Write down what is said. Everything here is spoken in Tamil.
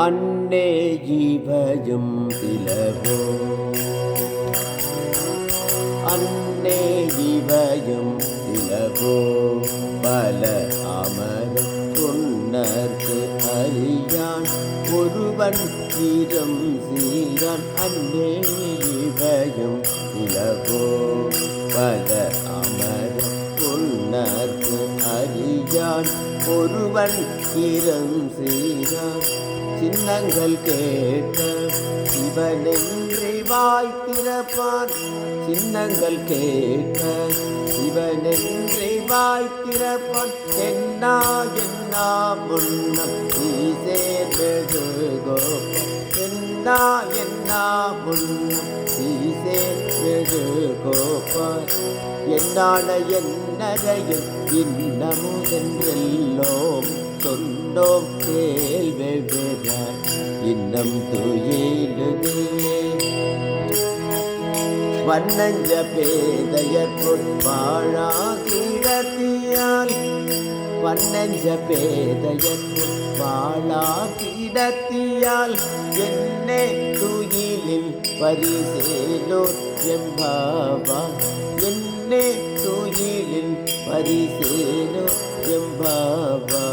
அன்னே ஜீவயம் இலவோ அன்னே ஜீவயம் இலவோ பல அமர பொன்னர்க்கு அறியான் ஒருவன் தீரம் சீரான் அன்னே ஜீவயம் இலவோ பல அமர பொன்னர்க்கு அறியான் ஒருவன் தீரம் சீரான் சின்னங்கள் கேட்ட சிவனென்றி வாய் திறப்பான் சின்னங்கள் கேட்ட சிவனென்றி வாய் திறப்பான் என்னா என்னா முன்னம் ஈசேர் வெகுகோபால் என்னா என்னா முன்னம் ஈசேர் வெகுகோபால் என்னான என்னரையும் இன்னமுதென்றெல்லோம் சொன்னோம் கேள்வி பெற இன்னம் துயிலுதே வண்ணஞ்ச பேதையர் பொன்வாழாகிடத்தியால் வண்ணஞ்ச பேதையர் பொன்வாழாகிடத்தியால் என்னே துயிலில் பரிசேலோர் எம்பாவா என்னே துயிலில் பரிசேலோர் எம்பாவா